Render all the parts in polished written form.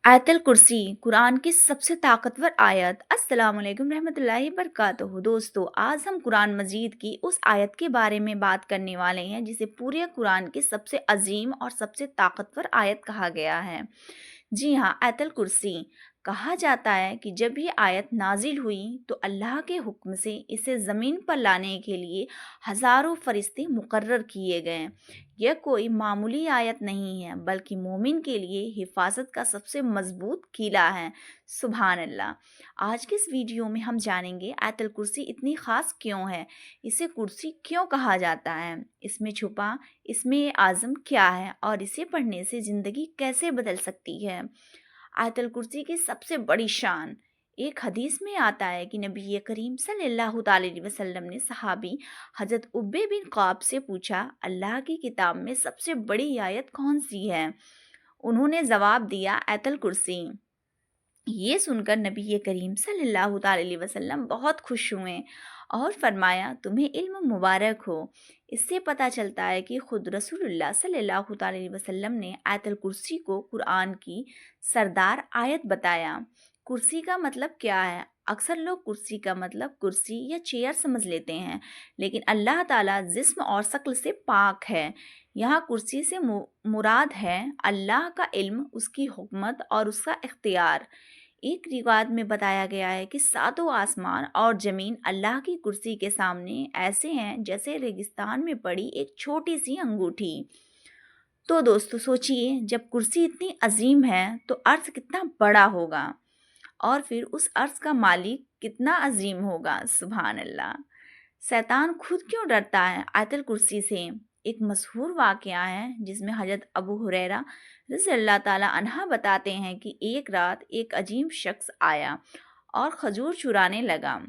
आयतल कुर्सी कुरान की सबसे ताकतवर आयत। अस्सलाम वालेकुम रहमतुल्लाहि बरकातुहू। दोस्तों, आज हम कुरान मजीद की उस आयत के बारे में बात करने वाले हैं जिसे पूरे कुरान की सबसे अजीम और सबसे ताकतवर आयत कहा गया है। जी हाँ, आयतल कुर्सी। कहा जाता है कि जब ये आयत नाजिल हुई तो अल्लाह के हुक्म से इसे ज़मीन पर लाने के लिए हज़ारों फरिश्ते मुकर्रर किए गए। यह कोई मामूली आयत नहीं है, बल्कि मोमिन के लिए हिफाजत का सबसे मजबूत किला है। सुभान अल्लाह। आज के इस वीडियो में हम जानेंगे आयतल कुर्सी इतनी ख़ास क्यों है, इसे कुर्सी क्यों कहा जाता है, इसमें छुपा इसमें आज़म क्या है और इसे पढ़ने से ज़िंदगी कैसे बदल सकती है। आयतल कुर्सी की सबसे बड़ी शान। एक हदीस में आता है कि नबी करीम सल्लल्लाहु अलैहि वसल्लम ने सहाबी हजरत उब्बे बिन क़ाब से पूछा, अल्लाह की किताब में सबसे बड़ी आयत कौन सी है? उन्होंने जवाब दिया, आयतल कुर्सी। ये सुनकर नबी करीम सल्लल्लाहु अलैहि वसल्लम बहुत खुश हुए और फरमाया, तुम्हें इल्म मुबारक हो। इससे पता चलता है कि खुद रसूलुल्लाह सल्लल्लाहु अलैहि वसल्लम ने आयतल कुर्सी को कुरान की सरदार आयत बताया। कुर्सी का मतलब क्या है? अक्सर लोग कुर्सी का मतलब कुर्सी या चेयर समझ लेते हैं, लेकिन अल्लाह ताला जिस्म और शक्ल से पाक है। यहाँ कुर्सी से मुराद है अल्लाह का इल्म, उसकी हुकमत और उसका इख्तियार। एक रिवायत में बताया गया है कि सातों आसमान और ज़मीन अल्लाह की कुर्सी के सामने ऐसे हैं जैसे रेगिस्तान में पड़ी एक छोटी सी अंगूठी। तो दोस्तों सोचिए, जब कुर्सी इतनी अजीम है तो अर्श कितना बड़ा होगा, और फिर उस अर्श का मालिक कितना अजीम होगा। सुभान अल्लाह। शैतान खुद क्यों डरता है आयतल कुर्सी से? एक मशहूर वाक़या है जिसमें हज़रत अबू हुरैरा रज़ियल्लाहु ताला अन्हा बताते हैं कि एक रात एक अजीम शख्स आया और खजूर चुराने लगा।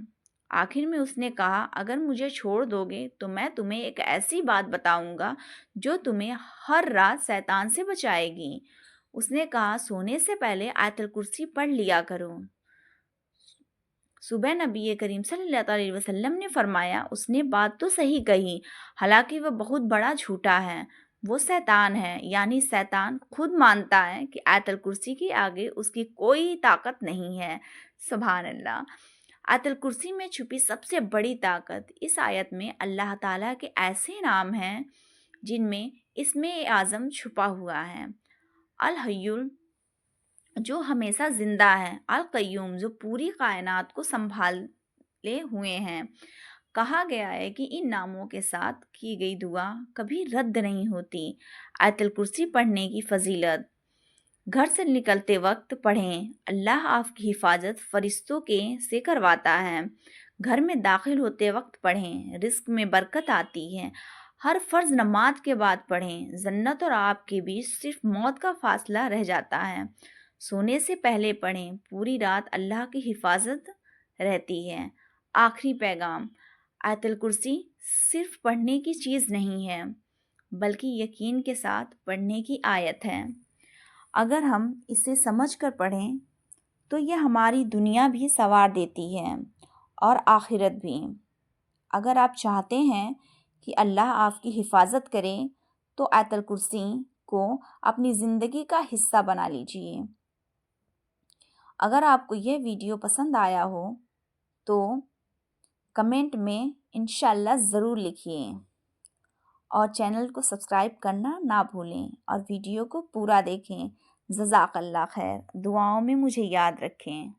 आखिर में उसने कहा, अगर मुझे छोड़ दोगे तो मैं तुम्हें एक ऐसी बात बताऊंगा जो तुम्हें हर रात शैतान से बचाएगी। उसने कहा, सोने से पहले आयतल कुर्सी पढ़ लिया करो। सुबह नबी करीम सल्लल्लाहु अलैहि वसल्लम ने फरमाया, उसने बात तो सही कही, हालांकि वह बहुत बड़ा झूठा है। वो शैतान है। यानी शैतान खुद मानता है कि आयतल कुर्सी के आगे उसकी कोई ताकत नहीं है। सुभान अल्लाह। आयतल कुर्सी में छुपी सबसे बड़ी ताकत। इस आयत में अल्लाह ताला के ऐसे नाम हैं जिनमें इसमें आज़म छुपा हुआ है। अल हय्युल, जो हमेशा जिंदा है। अल कय्यूम, जो पूरी कायनात को संभाले हुए हैं। कहा गया है कि इन नामों के साथ की गई दुआ कभी रद्द नहीं होती। आयतल कुर्सी पढ़ने की फजीलत। घर से निकलते वक्त पढ़ें। अल्लाह आपकी हिफाजत फरिश्तों के से करवाता है। घर में दाखिल होते वक्त पढ़ें, रिस्क में बरकत आती है। हर फर्ज नमाज के बाद पढ़ें, जन्नत और आप के बीच सिर्फ मौत का फासला रह जाता है। सोने से पहले पढ़ें, पूरी रात अल्लाह की हिफाजत रहती है। आखिरी पैगाम। आयतल कुर्सी सिर्फ पढ़ने की चीज़ नहीं है, बल्कि यकीन के साथ पढ़ने की आयत है। अगर हम इसे समझ कर पढ़ें तो यह हमारी दुनिया भी संवार देती है और आखिरत भी। अगर आप चाहते हैं कि अल्लाह आपकी हिफाजत करे तो आयतल कुर्सी को अपनी ज़िंदगी का हिस्सा बना लीजिए। अगर आपको यह वीडियो पसंद आया हो तो कमेंट में इंशाल्लाह ज़रूर लिखिए और चैनल को सब्सक्राइब करना ना भूलें और वीडियो को पूरा देखें। जज़ाकल्लाह खैर। दुआओं में मुझे याद रखें।